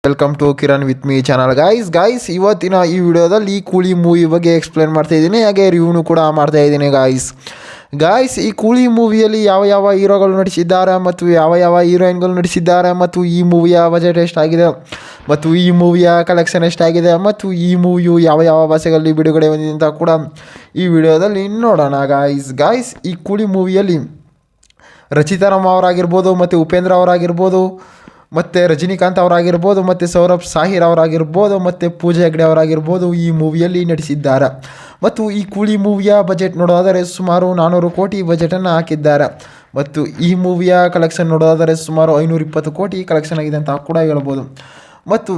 Welcome to Kiran with me channel guys ಇವತ್ತಿನ ಈ ವಿಡಿಯೋದಲ್ಲಿ ಕೂಲಿ ಮೂವಿ ಬಗ್ಗೆ ಎಕ್ಸ್ಪ್ಲೇನ್ ಮಾಡ್ತಾ ಇದ್ದೀನಿ, ಹಾಗೆ ರಿವ್ಯೂನು ಕೂಡ ಮಾಡ್ತಾ ಇದ್ದೀನಿ ಗಾಯ್ಸ್ ಈ ಕೂಲಿ ಮೂವಿಯಲ್ಲಿ ಯಾವ ಯಾವ ಹೀರೋಗಳು ನಟಿಸಿದ್ದಾರೆ ಮತ್ತು ಯಾವ ಯಾವ ಹೀರೋಯಿನ್ಗಳು ನಟಿಸಿದ್ದಾರೆ ಮತ್ತು ಈ ಮೂವಿಯ ಬಜೆಟ್ ಎಷ್ಟಾಗಿದೆ ಮತ್ತು ಈ ಮೂವಿಯ ಕಲೆಕ್ಷನ್ ಎಷ್ಟಾಗಿದೆ ಮತ್ತು ಈ ಮೂವಿಯು ಯಾವ ಯಾವ ಭಾಷೆಗಳಲ್ಲಿ ಬಿಡುಗಡೆ ಹೊಂದಿದೆ ಅಂತ ಕೂಡ ಈ ವಿಡಿಯೋದಲ್ಲಿ ನೋಡೋಣ ಗಾಯ್ಸ್ ಈ ಕೂಲಿ ಮೂವಿಯಲ್ಲಿ ರಚಿತಾ ರಾಮ್ ಅವರಾಗಿರ್ಬೋದು ಮತ್ತು ಉಪೇಂದ್ರ ಅವರಾಗಿರ್ಬೋದು ಮತ್ತು ರಜನಿಕಾಂತ್ ಅವರಾಗಿರ್ಬೋದು ಮತ್ತು ಸೌರಭ್ ಸಾಹಿರ್ ಅವರಾಗಿರ್ಬೋದು ಮತ್ತು ಪೂಜಾ ಹೆಗ್ಡೆ ಅವರಾಗಿರ್ಬೋದು ಈ ಮೂವಿಯಲ್ಲಿ ನಟಿಸಿದ್ದಾರೆ. ಮತ್ತು ಈ ಕೂಲಿ ಮೂವಿಯ ಬಜೆಟ್ ನೋಡೋದಾದರೆ ಸುಮಾರು 400 ಕೋಟಿ ಬಜೆಟನ್ನು ಹಾಕಿದ್ದಾರೆ. ಮತ್ತು ಈ ಮೂವಿಯ ಕಲೆಕ್ಷನ್ ನೋಡೋದಾದರೆ ಸುಮಾರು 520 ಕೋಟಿ ಕಲೆಕ್ಷನ್ ಆಗಿದೆ ಅಂತ ಕೂಡ ಹೇಳ್ಬೋದು. ಮತ್ತು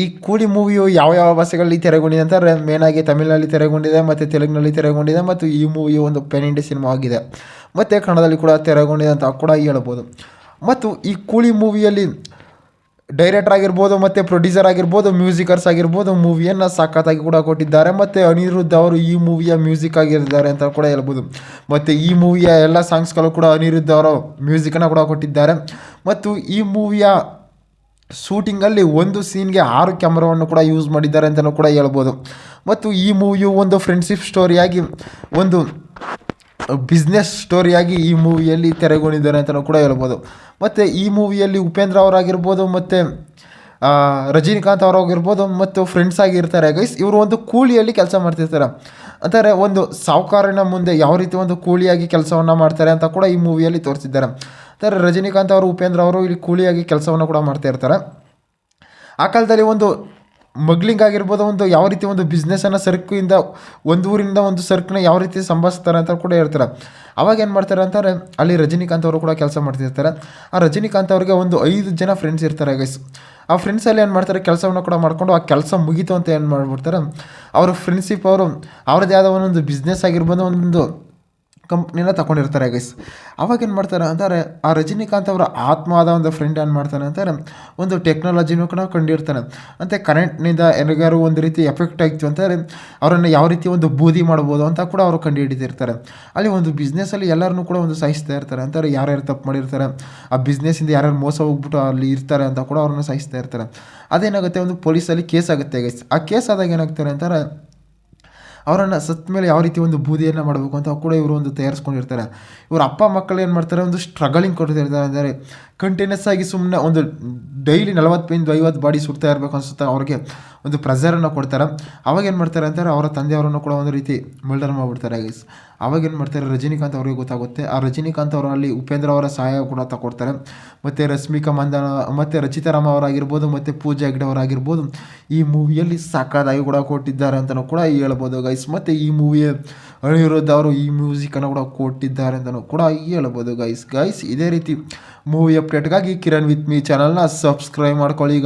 ಈ ಕೂಲಿ ಮೂವಿಯು ಯಾವ ಯಾವ ಭಾಷೆಗಳಲ್ಲಿ ತೆರೆಗೊಂಡಿದೆ ಅಂತಾರೆ ಮೇನಾಗಿ ತಮಿಳಿನಲ್ಲಿ ತೆರೆಗೊಂಡಿದೆ ಮತ್ತು ತೆಲುಗಿನಲ್ಲಿ ತೆರೆಗೊಂಡಿದೆ. ಮತ್ತು ಈ ಮೂವಿಯು ಒಂದು ಪೆನ್ ಇಂಡಿಯಾ ಸಿನಿಮಾ ಆಗಿದೆ ಮತ್ತು ಕನ್ನಡದಲ್ಲಿ ಕೂಡ ತೆರೆಗೊಂಡಿದೆ ಅಂತ ಕೂಡ ಹೇಳ್ಬೋದು. ಮತ್ತು ಈ ಕೂಲಿ ಮೂವಿಯಲ್ಲಿ ಡೈರೆಕ್ಟರ್ ಆಗಿರ್ಬೋದು ಮತ್ತು ಪ್ರೊಡ್ಯೂಸರ್ ಆಗಿರ್ಬೋದು ಮ್ಯೂಸಿಕರ್ಸ್ ಆಗಿರ್ಬೋದು ಮೂವಿಯನ್ನು ಸಖತ್ತಾಗಿ ಕೂಡ ಕೊಟ್ಟಿದ್ದಾರೆ. ಮತ್ತು ಅನಿರುದ್ಧ್ ಅವರು ಈ ಮೂವಿಯ ಮ್ಯೂಸಿಕ್ ಆಗಿದ್ದಾರೆ ಅಂತ ಕೂಡ ಹೇಳ್ಬೋದು. ಮತ್ತು ಈ ಮೂವಿಯ ಎಲ್ಲ ಸಾಂಗ್ಸ್ಗಳು ಕೂಡ ಅನಿರುದ್ಧ್ ಅವರ ಮ್ಯೂಸಿಕನ್ನು ಕೂಡ ಕೊಟ್ಟಿದ್ದಾರೆ. ಮತ್ತು ಈ ಮೂವಿಯ ಶೂಟಿಂಗಲ್ಲಿ ಒಂದು ಸೀನ್ಗೆ 6 ಕ್ಯಾಮ್ರಾವನ್ನು ಕೂಡ ಯೂಸ್ ಮಾಡಿದ್ದಾರೆ ಅಂತಲೂ ಕೂಡ ಹೇಳ್ಬೋದು. ಮತ್ತು ಈ ಮೂವಿಯು ಒಂದು ಫ್ರೆಂಡ್ಶಿಪ್ ಸ್ಟೋರಿಯಾಗಿ ಒಂದು ಬಿಸ್ನೆಸ್ ಸ್ಟೋರಿಯಾಗಿ ಈ ಮೂವಿಯಲ್ಲಿ ತೆರೆಗೊಂಡಿದ್ದಾರೆ ಅಂತಲೂ ಕೂಡ ಹೇಳ್ಬೋದು. ಮತ್ತು ಈ ಮೂವಿಯಲ್ಲಿ ಉಪೇಂದ್ರ ಅವರಾಗಿರ್ಬೋದು ಮತ್ತು ರಜನಿಕಾಂತ್ ಅವರಾಗಿರ್ಬೋದು ಮತ್ತು ಫ್ರೆಂಡ್ಸ್ ಆಗಿರ್ತಾರೆ ಇವರು ಒಂದು ಕೂಲಿಯಲ್ಲಿ ಕೆಲಸ ಮಾಡ್ತಿರ್ತಾರೆ. ಅಂತಾರೆ ಒಂದು ಸಾಹುಕಾರನ ಮುಂದೆ ಯಾವ ರೀತಿ ಒಂದು ಕೂಲಿಯಾಗಿ ಕೆಲಸವನ್ನು ಮಾಡ್ತಾರೆ ಅಂತ ಕೂಡ ಈ ಮೂವಿಯಲ್ಲಿ ತೋರಿಸಿದ್ದಾರೆ. ಅಂದರೆ ರಜನಿಕಾಂತ್ ಅವರು ಉಪೇಂದ್ರ ಅವರು ಇಲ್ಲಿ ಕೂಲಿಯಾಗಿ ಕೆಲಸವನ್ನು ಕೂಡ ಮಾಡ್ತಾ ಇರ್ತಾರೆ. ಆ ಕಾಲದಲ್ಲಿ ಒಂದು ಮಗ್ಲಿಂಗ್ ಆಗಿರ್ಬೋದು, ಒಂದು ಯಾವ ರೀತಿ ಒಂದು ಬಿಸ್ನೆಸ್ಸನ್ನು ಸರಕಿಂದ ಒಂದು ಊರಿಂದ ಒಂದು ಸರಕನ್ನ ಯಾವ ರೀತಿ ಸಂಭಾಳಿಸ್ತಾರೆ ಅಂತ ಕೂಡ ಹೇಳ್ತಾರೆ. ಅವಾಗ ಏನು ಮಾಡ್ತಾರೆ ಅಂತಾರೆ, ಅಲ್ಲಿ ರಜನಿಕಾಂತ್ ಅವರು ಕೂಡ ಕೆಲಸ ಮಾಡ್ತಿರ್ತಾರೆ. ಆ ರಜನಿಕಾಂತ್ ಅವ್ರಿಗೆ ಒಂದು 5 ಜನ ಫ್ರೆಂಡ್ಸ್ ಇರ್ತಾರೆ ಆ ಫ್ರೆಂಡ್ಸಲ್ಲಿ ಏನು ಮಾಡ್ತಾರೆ, ಕೆಲಸವನ್ನು ಕೂಡ ಮಾಡಿಕೊಂಡು ಆ ಕೆಲಸ ಮುಗೀತು ಅಂತ ಏನು ಮಾಡಿಬಿಡ್ತಾರೆ, ಅವ್ರ ಫ್ರೆಂಡ್ಶಿಪ್ ಅವರು ಅವ್ರದ್ದೇ ಆದ ಒಂದೊಂದು ಬಿಸ್ನೆಸ್ ಆಗಿರ್ಬೋದು, ಒಂದು ಕಂಪ್ನಿನ ತಗೊಂಡಿರ್ತಾರೆ ಅವಾಗ ಏನು ಮಾಡ್ತಾರೆ ಅಂತಾರೆ, ಆ ರಜನಿಕಾಂತ್ ಅವರ ಆತ್ಮವಾದ ಒಂದು ಫ್ರೆಂಡ್ ಏನು ಮಾಡ್ತಾನೆ ಅಂತಾರೆ, ಒಂದು ಟೆಕ್ನಾಲಜಿನೂ ಕೂಡ ಕಂಡಿರ್ತಾನೆ. ಮತ್ತು ಕರೆಂಟ್ನಿಂದ ಏನಾರು ಒಂದು ರೀತಿ ಎಫೆಕ್ಟ್ ಆಗಿತ್ತು ಅಂತಾರೆ ಅವರನ್ನು ಯಾವ ರೀತಿ ಒಂದು ಬೂದಿ ಮಾಡ್ಬೋದು ಅಂತ ಕೂಡ ಅವರು ಕಂಡು ಹಿಡಿದಿರ್ತಾರೆ. ಅಲ್ಲಿ ಒಂದು ಬಿಸ್ನೆಸ್ಸಲ್ಲಿ ಎಲ್ಲರನ್ನೂ ಕೂಡ ಒಂದು ಸಾಯಿಸ್ತಾ ಇರ್ತಾರೆ ಅಂತಾರೆ, ಯಾರ್ಯಾರು ತಪ್ಪು ಮಾಡಿರ್ತಾರೆ, ಆ ಬಿಸ್ನೆಸ್ಸಿಂದ ಯಾರ್ಯಾರು ಮೋಸ ಹೋಗ್ಬಿಟ್ಟು ಅಲ್ಲಿ ಇರ್ತಾರೆ ಅಂತ ಕೂಡ ಅವ್ರನ್ನ ಸಾಯಿಸ್ತಾ ಇರ್ತಾರೆ. ಅದೇನಾಗುತ್ತೆ, ಒಂದು ಪೊಲೀಸಲ್ಲಿ ಕೇಸ್ ಆಗುತ್ತೆ ಆ ಕೇಸ್ ಆದಾಗ ಏನಾಗ್ತಾರೆ ಅಂತಾರೆ, ಅವರನ್ನು ಸತ್ತ ಮೇಲೆ ಯಾವ ರೀತಿ ಒಂದು ಬೂದಿಯನ್ನು ಮಾಡಬೇಕು ಅಂತ ಕೂಡ ಇವರು ಒಂದು ತಯಾರಿಸ್ಕೊಂಡಿರ್ತಾರೆ. ಇವ್ರ ಅಪ್ಪ ಮಕ್ಕಳು ಏನು ಮಾಡ್ತಾರೆ, ಒಂದು ಸ್ಟ್ರಗಲಿಂಗ್ ಕೊಡ್ತಿರ್ತಾರೆ. ಅಂದರೆ ಕಂಟಿನ್ಯೂಸ್ ಆಗಿ ಸುಮ್ಮನೆ ಒಂದು ಡೈಲಿ 40-50 ಬಾಡಿ ಸುಡ್ತಾ ಇರಬೇಕು ಅನಿಸುತ್ತೆ ಅವ್ರಿಗೆ ಒಂದು ಪ್ರೆಸರನ್ನು ಕೊಡ್ತಾರೆ. ಅವಾಗ ಏನು ಮಾಡ್ತಾರೆ ಅಂತಾರೆ, ಅವರ ತಂದೆಯವರನ್ನು ಕೂಡ ಒಂದು ರೀತಿ ಮರ್ಡರ್ ಮಾಡಿಬಿಡ್ತಾರೆ ಅವಾಗ ಏನು ಮಾಡ್ತಾರೆ, ರಜನಿಕಾಂತ್ ಅವ್ರಿಗೆ ಗೊತ್ತಾಗುತ್ತೆ. ಆ ರಜನಿಕಾಂತ್ ಅವರು ಅಲ್ಲಿ ಉಪೇಂದ್ರ ಅವರ ಸಹಾಯ ಕೂಡ ತಗೊಡ್ತಾರೆ. ಮತ್ತು ರಶ್ಮಿಕಾ ಮಂದನ ಮತ್ತು ರಚಿತಾ ರಾಮ್ ಅವರಾಗಿರ್ಬೋದು ಮತ್ತು ಪೂಜಾ ಹೆಗ್ಡೆ ಅವರಾಗಿರ್ಬೋದು ಈ ಮೂವಿಯಲ್ಲಿ ಸಾಕಾದಾಗಿ ಕೂಡ ಕೊಟ್ಟಿದ್ದಾರೆ ಅಂತಲೂ ಕೂಡ ಹೇಳ್ಬೋದು ಮತ್ತು ಈ ಮೂವಿಯ ಅನಿರುದ್ಧ್ ಅವರು ಈ ಮ್ಯೂಸಿಕನ್ನು ಕೂಡ ಕೊಟ್ಟಿದ್ದಾರೆ ಅಂತಲೂ ಕೂಡ ಹೇಳ್ಬೋದು ಇದೇ ರೀತಿ ಮೂವಿ ಅಪ್ಡೇಟ್ಗಾಗಿ ಕಿರಣ್ ವಿತ್ ಮೀ ಚಾನಲ್ನ ಸಬ್ಸ್ಕ್ರೈಬ್ ಮಾಡ್ಕೊಳ್ಳಿ